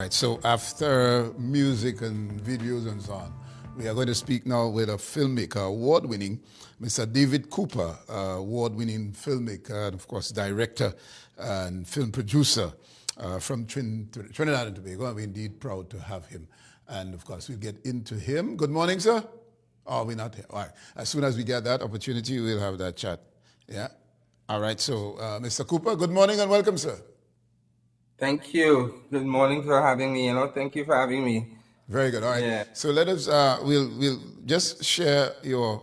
Right, so after music and videos and so on, we are going to speak now with a filmmaker, award-winning, Mr. David Cooper, award-winning filmmaker and, of course, director and film producer from Trinidad and Tobago. I'm indeed proud to have him. And, of course, we'll get into him. Good morning, sir. Oh, we're not here. All right. As soon as we get that opportunity, we'll have that chat. Yeah? All right, so Mr. Cooper, good morning and welcome, sir. Thank you. Good morning for having me. Thank you for having me. Very good. All right. Yeah. So let us. We'll just share your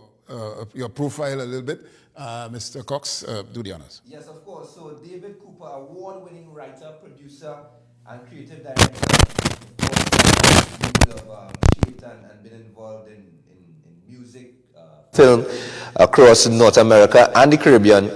profile a little bit. Mr. Cox, do the honors. Yes, of course. So David Cooper, award-winning writer, producer, and creative director. Of course, you have shaped and been involved in music, film across North America and the Caribbean,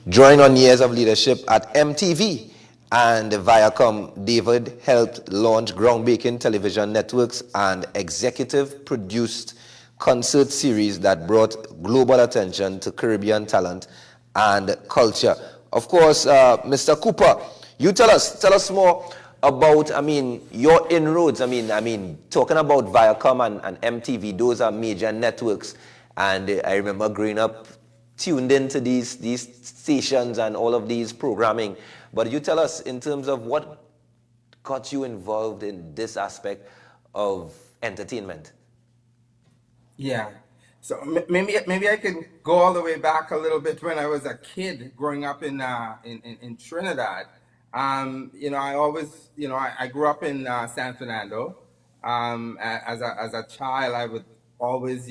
drawing on years of leadership at MTV and Viacom. David helped launch groundbreaking television networks and executive produced concert series that brought global attention to Caribbean talent and culture. Of course, Mr. Cooper, you tell us more about, your inroads. Talking about Viacom and MTV, those are major networks. And I remember growing up tuned into these stations and all of these programming. But you tell us in terms of what got you involved in this aspect of entertainment. Yeah. So maybe I can go all the way back a little bit when I was a kid growing up in Trinidad. I always, I grew up in San Fernando. As a child, I would always,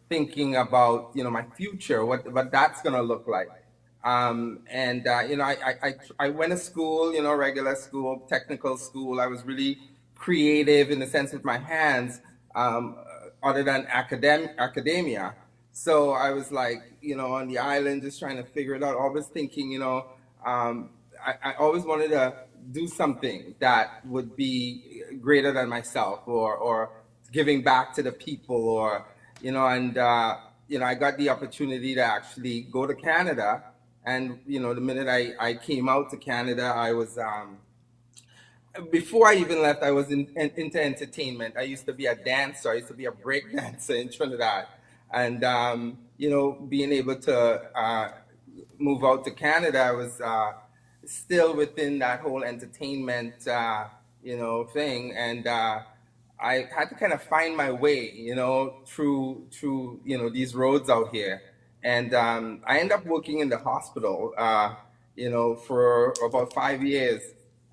thinking about, my future, what that's gonna look like. I went to school, regular school, technical school. I was really creative in the sense with my hands, other than academia. So I was like, on the island, just trying to figure it out. Always thinking, I always wanted to do something that would be greater than myself, or giving back to the people, or I got the opportunity to actually go to Canada. And the minute I came out to Canada, I was before I even left, I was into entertainment. I used to be a dancer. I used to be a break dancer in Trinidad, and being able to move out to Canada, I was still within that whole entertainment thing, and I had to kind of find my way, through these roads out here. And I ended up working in the hospital, for about 5 years.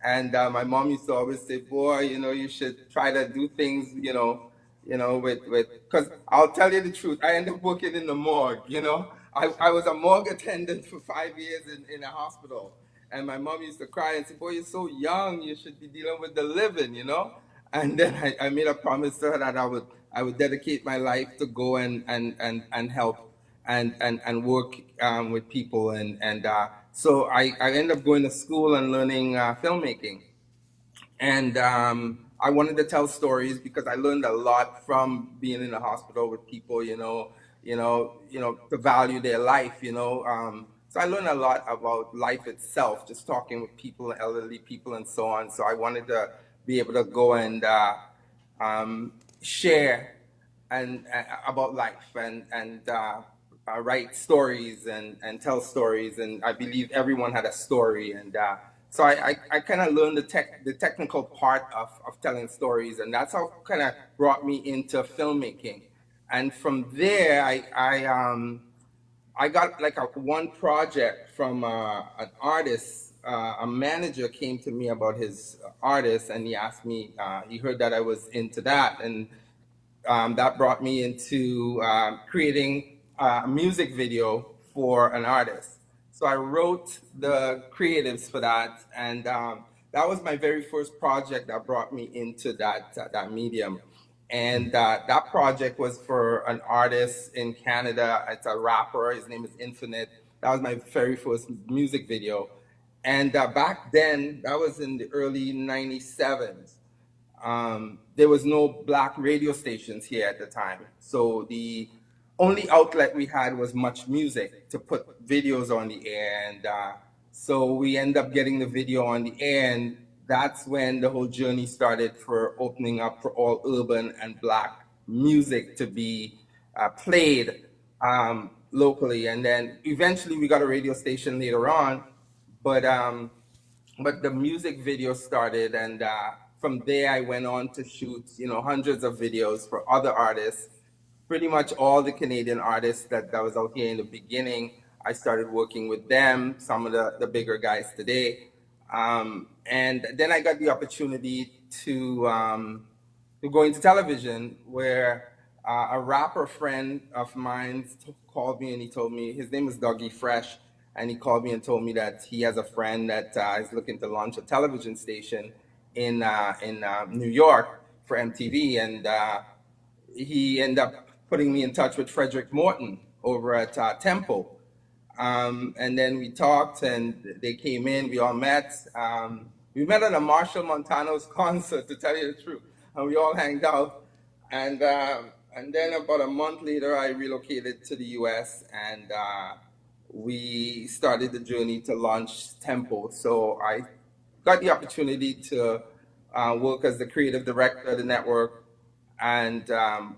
And my mom used to always say, "Boy, you should try to do things, because I'll tell you the truth. I ended up working in the morgue. I was a morgue attendant for 5 years in a hospital, and my mom used to cry and say, "Boy, you're so young. You should be dealing with the living." And then I made a promise to her that I would dedicate my life to go and help and work with people, and so I ended up going to school and learning filmmaking, and I wanted to tell stories because I learned a lot from being in the hospital with people, to value their life, so I learned a lot about life itself, just talking with people, elderly people, and so on. So I wanted to be able to go and share and about life, and write stories and tell stories, and I believe everyone had a story, and so I kind of learned the technical part of telling stories, and that's how kind of brought me into filmmaking. And from there, I got like one project from an artist. A manager came to me about his artist, and he asked me. He heard that I was into that, and that brought me into creating a music video for an artist. So I wrote the creatives for that, and that was my very first project that brought me into that medium. And that project was for an artist in Canada. It's a rapper. His name is Infinite. That was my very first music video. And back then, that was in the early 97s. There was no black radio stations here at the time. So the only outlet we had was Much Music to put videos on the air. And so we end up getting the video on the air, and that's when the whole journey started for opening up for all urban and Black music to be played locally. And then eventually we got a radio station later on, but the music video started, and from there I went on to shoot, hundreds of videos for other artists. Pretty much all the Canadian artists that was out here in the beginning, I started working with them, some of the bigger guys today. And then I got the opportunity to go into television, where a rapper friend of mine called me, and he told me, his name is Dougie Fresh, and he called me and told me that he has a friend that is looking to launch a television station in New York for MTV, and he ended up putting me in touch with Frederick Morton over at Tempo. And then we talked, and they came in, we all met. We met at a Marshall Montano's concert, to tell you the truth, and we all hanged out. And then about a month later, I relocated to the US, and we started the journey to launch Tempo. So I got the opportunity to work as the creative director of the network, and then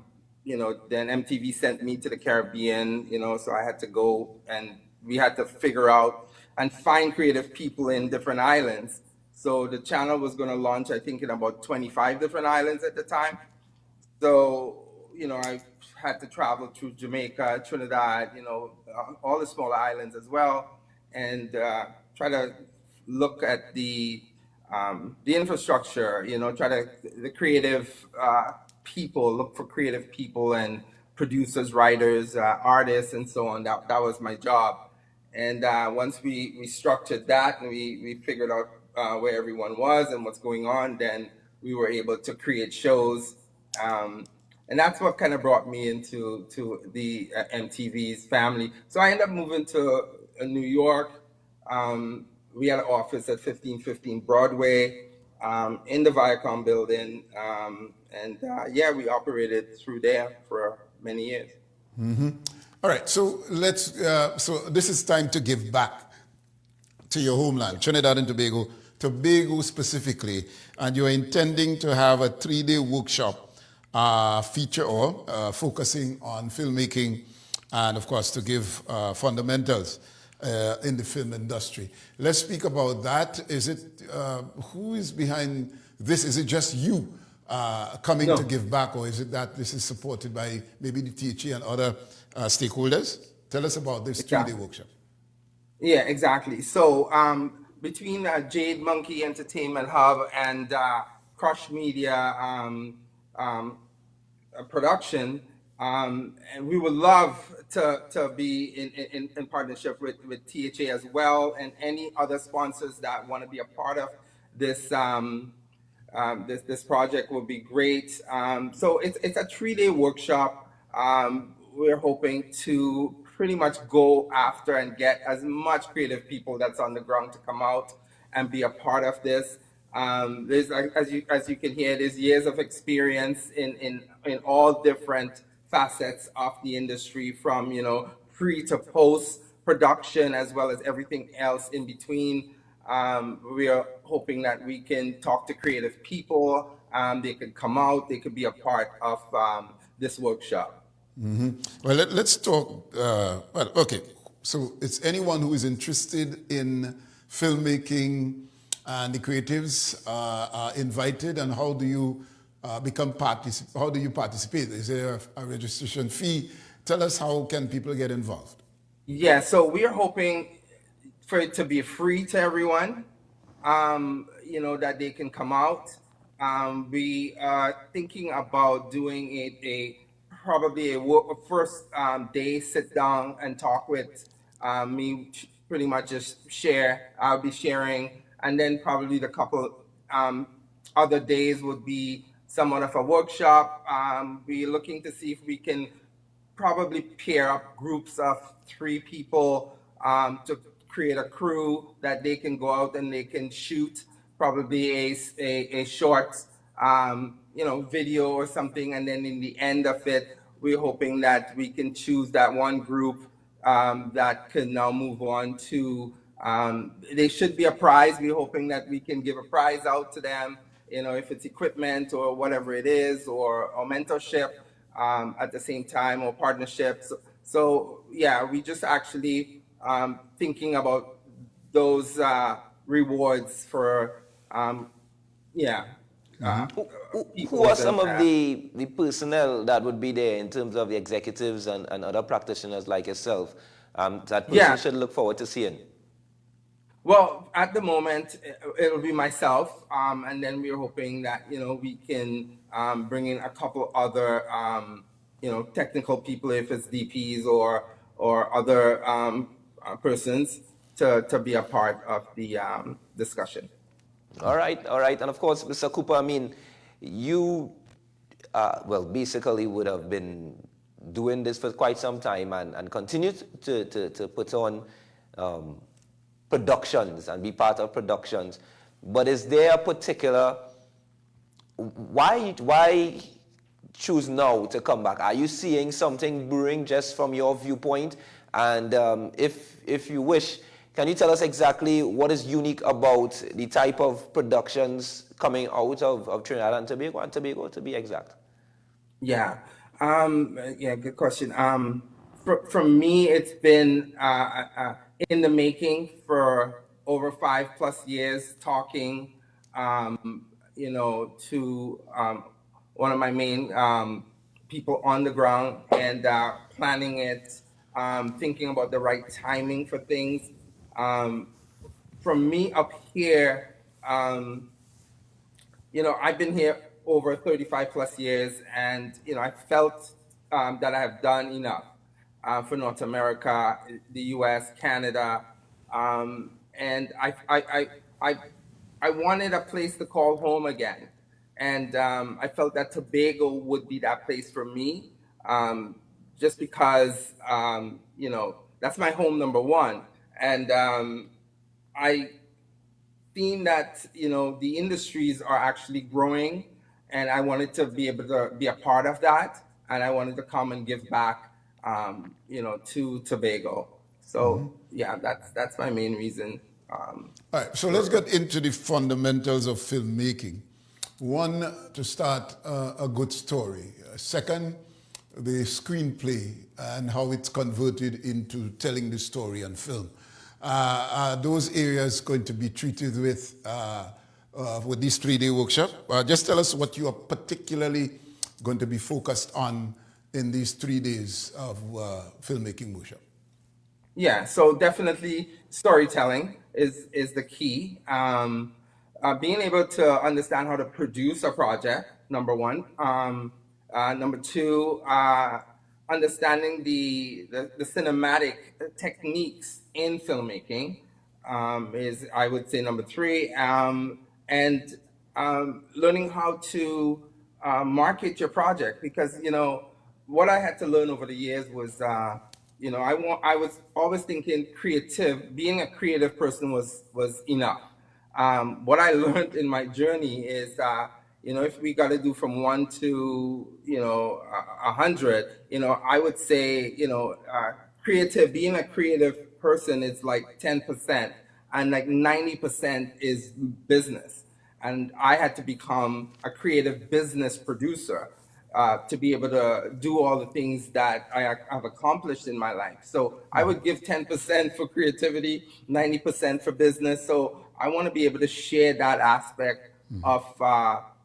MTV sent me to the Caribbean, so I had to go, and we had to figure out and find creative people in different islands. So the channel was going to launch, I think, in about 25 different islands at the time. So, I had to travel through Jamaica, Trinidad, all the smaller islands as well, and try to look at the infrastructure, the creative people, look for creative people and producers, writers, artists, and so on. That was my job. And once we structured that, and we figured out where everyone was and what's going on, then we were able to create shows. And that's what kind of brought me into the MTV's family. So I ended up moving to New York. We had an office at 1515 Broadway in the Viacom building. We operated through there for many years. Mm-hmm. All right, so so this is time to give back to your homeland, Trinidad and Tobago specifically, and you're intending to have a 3-day workshop feature or focusing on filmmaking, and of course to give fundamentals in the film industry. Let's speak about that. Is it, who is behind this? Is it just you coming to give back, or is it that this is supported by maybe the THE and other stakeholders? Tell us about this 3-day workshop. Yeah, exactly. So between Jade Monkey Entertainment Hub and Crush Media production, and we would love to be in partnership with THA as well, and any other sponsors that want to be a part of this this project will be great. So it's a 3-day workshop. We're hoping to pretty much go after and get as much creative people that's on the ground to come out and be a part of this. There's, as you can hear, there's years of experience in all different facets of the industry, from pre to post production, as well as everything else in between. We are hoping that we can talk to creative people. They could come out. They could be a part of this workshop. Mm-hmm. Well, let's talk. Okay. So it's anyone who is interested in filmmaking, and the creatives are invited. And how do you How do you participate? Is there a registration fee? Tell us, how can people get involved? Yeah. So we are hoping for it to be free to everyone. That they can come out. We are thinking about doing it probably a first day sit down and talk with me, pretty much just share. I'll be sharing, and then probably the couple other days would be somewhat of a workshop. We're looking to see if we can probably pair up groups of 3 people to create a crew that they can go out and they can shoot probably a short video or something, and then in the end of it, we're hoping that we can choose that one group that can now move on to They should be a prize. We're hoping that we can give a prize out to them, if it's equipment or whatever it is, or mentorship at the same time, or partnerships. So yeah, we just actually thinking about those rewards for, Who are some of the personnel that would be there in terms of the executives and other practitioners like yourself that person should look forward to seeing? Well, at the moment, it'll be myself, and then we're hoping that, we can bring in a couple other, technical people, if it's DPs or other persons to be a part of the discussion. All right. And of course, Mr. Cooper, I mean, you, basically would have been doing this for quite some time and continue to put on productions and be part of productions. But is there a particular, why choose now to come back? Are you seeing something brewing just from your viewpoint? And if you wish, can you tell us exactly what is unique about the type of productions coming out of Trinidad and Tobago to be exact? Yeah, good question. For me, it's been in the making for over 5+ years, talking, to one of my main people on the ground, and planning it, thinking about the right timing for things. From me up here, I've been here over 35+ years, and I felt that I have done enough for North America, the U.S., Canada, and I wanted a place to call home again, and I felt that Tobago would be that place for me, just because that's my home number one, and I seen that the industries are actually growing, and I wanted to be able to be a part of that, and I wanted to come and give back, to Tobago. So yeah, that's my main reason. All right, so let's get into the fundamentals of filmmaking. One, to start, a good story. Second, the screenplay and how it's converted into telling the story on film. Are those areas going to be treated with this 3-day workshop? Just tell us what you are particularly going to be focused on in these 3 days of filmmaking workshop. Yeah, so definitely storytelling is the key. Being able to understand how to produce a project, number one. Number two, understanding the cinematic techniques in filmmaking is, I would say, number three. And learning how to market your project, because what I had to learn over the years was I was always thinking being a creative person was enough. What I learned in my journey is if we got to do from 1 to 100, I would say being a creative person is like 10%, and like 90% is business. And I had to become a creative business producer to be able to do all the things that I have accomplished in my life. So I would give 10% for creativity, 90% for business. So I want to be able to share that aspect of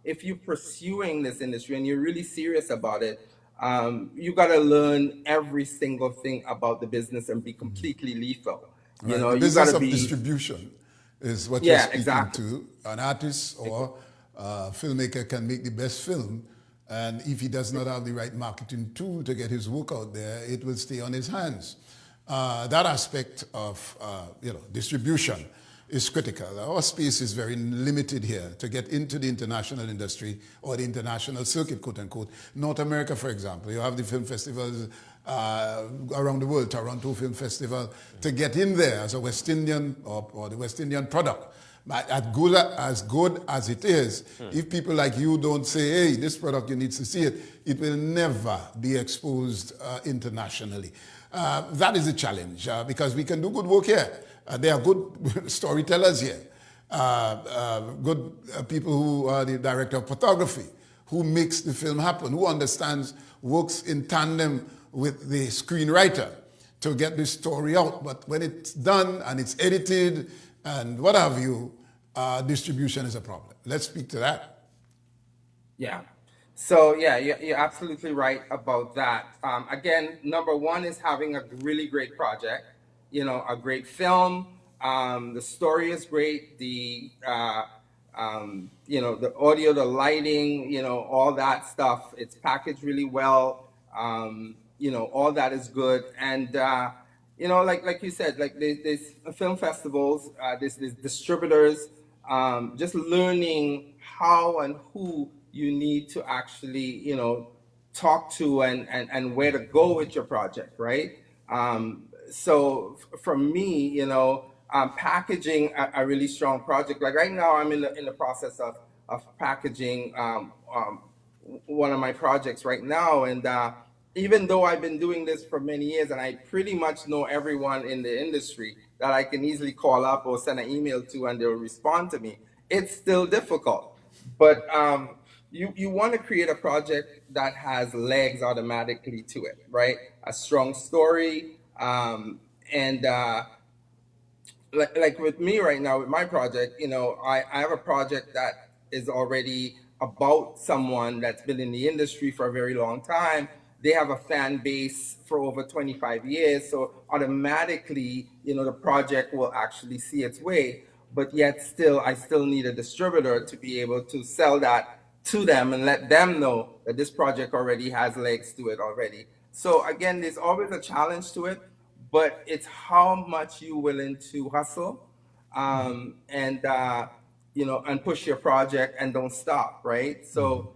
if you're pursuing this industry and you're really serious about it, you got to learn every single thing about the business and be completely lethal. Right. The business of distribution is what you're speaking to. An artist or a filmmaker can make the best film, and if he does not have the right marketing tool to get his work out there, it will stay on his hands. That aspect of distribution is critical. Our space is very limited here to get into the international industry or the international circuit, quote unquote. North America, for example, you have the film festivals around the world, Toronto Film Festival. To get in there as a West Indian or the West Indian product, as good as it is, if people like you don't say, hey, this product, you need to see it, it will never be exposed internationally. That is a challenge because we can do good work here. There are good storytellers here, good people who are the director of photography, who makes the film happen, who understands, works in tandem with the screenwriter to get the story out. But when it's done and it's edited and what have you, distribution is a problem. Let's speak to that. Yeah. So yeah, you're absolutely right about that. Again, number one is having a really great project, a great film. The story is great. The the audio, the lighting, all that stuff. It's packaged really well. All that is good. And like you said, like there's film festivals, there's distributors. Just learning how and who you need to actually, talk to and where to go with your project, right? So for me, packaging a really strong project. Like right now, I'm in the process of packaging one of my projects right now, and even though I've been doing this for many years and I pretty much know everyone in the industry that I can easily call up or send an email to and they'll respond to me, it's still difficult. But you want to create a project that has legs automatically to it, right? A strong story, and like with me right now with my project, I have a project that is already about someone that's been in the industry for a very long time. They have a fan base for over 25 years, so automatically, the project will actually see its way. But yet still, I still need a distributor to be able to sell that to them and let them know that this project already has legs to it already. So again, there's always a challenge to it, but it's how much you're willing to hustle, and push your project and don't stop, right? So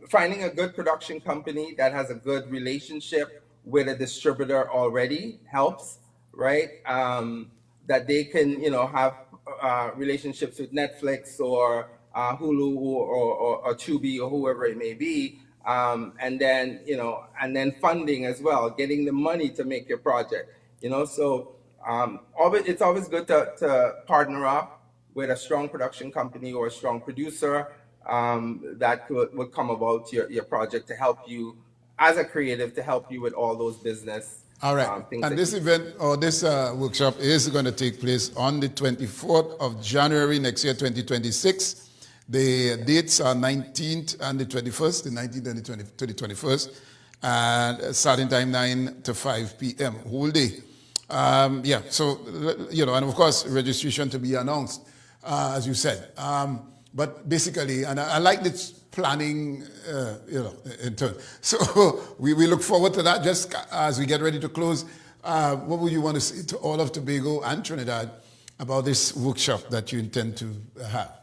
finding a good production company that has a good relationship with a distributor already helps, right? That they can, have relationships with Netflix or Hulu or Juby or whoever it may be. And then funding as well, getting the money to make your project, so it's always good to partner up with a strong production company or a strong producer that would come about your project to help you as a creative, to help you with all those business. All right. And this event or this workshop is going to take place on the 24th of January next year, 2026. The dates are 19th and the 21st, the 19th and the 21st, and starting time 9 to 5 p.m., whole day. So, and of course, registration to be announced, as you said. But basically, and I like this planning, in turn. So we look forward to that. Just as we get ready to close, what would you want to say to all of Tobago and Trinidad about this workshop that you intend to have?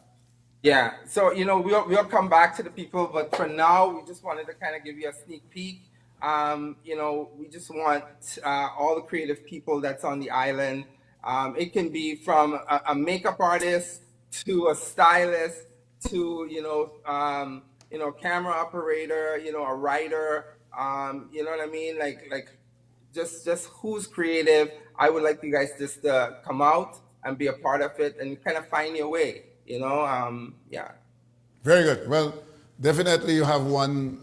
Yeah, so we'll come back to the people, but for now we just wanted to kind of give you a sneak peek. We just want all the creative people that's on the island. It can be from a makeup artist to a stylist to camera operator, a writer. You know what I mean? Like just who's creative. I would like you guys just to come out and be a part of it and kind of find your way. Yeah. Very good. Well, definitely you have one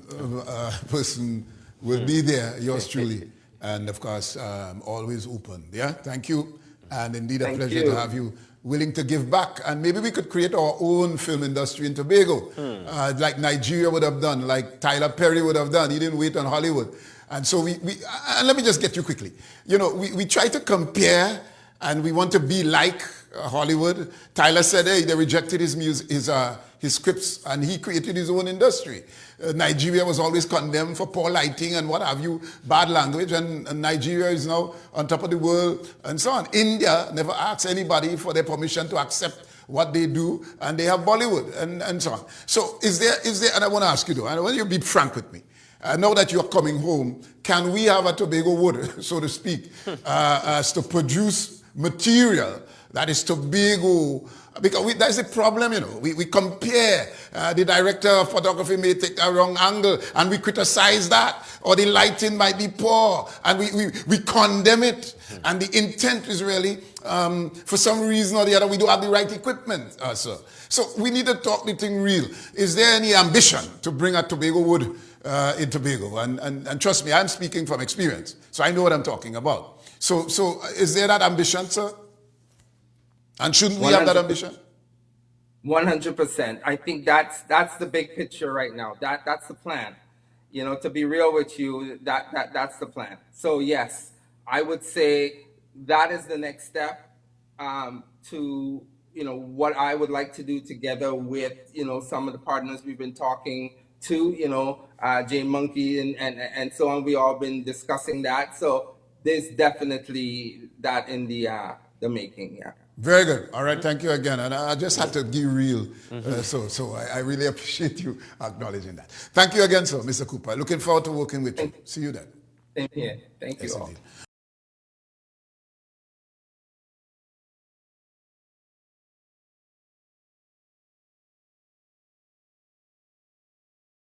person will be there, yours truly. And of course, always open. Yeah, thank you. And indeed a pleasure to have you willing to give back. And maybe we could create our own film industry in Tobago, like Nigeria would have done, like Tyler Perry would have done. He didn't wait on Hollywood. And so we and let me just get you quickly. We try to compare and we want to be like Hollywood. Tyler said, hey, they rejected his scripts and he created his own industry. Nigeria was always condemned for poor lighting and what have you, bad language, and Nigeria is now on top of the world and so on. India never asks anybody for their permission to accept what they do, and they have Bollywood and so on. So is there, and I want to ask you though, and I want you to be frank with me. Now that you're coming home, can we have a Tobago Wood, so to speak, as to produce material that is Tobago Because that's the problem, We compare. The director of photography may take a wrong angle, and we criticize that. Or the lighting might be poor, and we condemn it. And the intent is really, for some reason or the other, we don't have the right equipment, sir. So we need to talk the thing real. Is there any ambition to bring a Tobago wood in Tobago? And trust me, I'm speaking from experience, so I know what I'm talking about. So is there that ambition, sir? And shouldn't we have that ambition? 100%. I think that's the big picture right now. That's the plan. To be real with you, that's the plan. So yes, I would say that is the next step to what I would like to do together with some of the partners we've been talking to, Jane Monkey and so on. We all been discussing that. So there's definitely that in the making. Yeah. Very good. All right, thank you again. And I just had to be real. So I really appreciate you acknowledging that. Thank you again, sir, Mr. Cooper. Looking forward to working with you. See you then. Same here. Thank you Yes, all. indeed.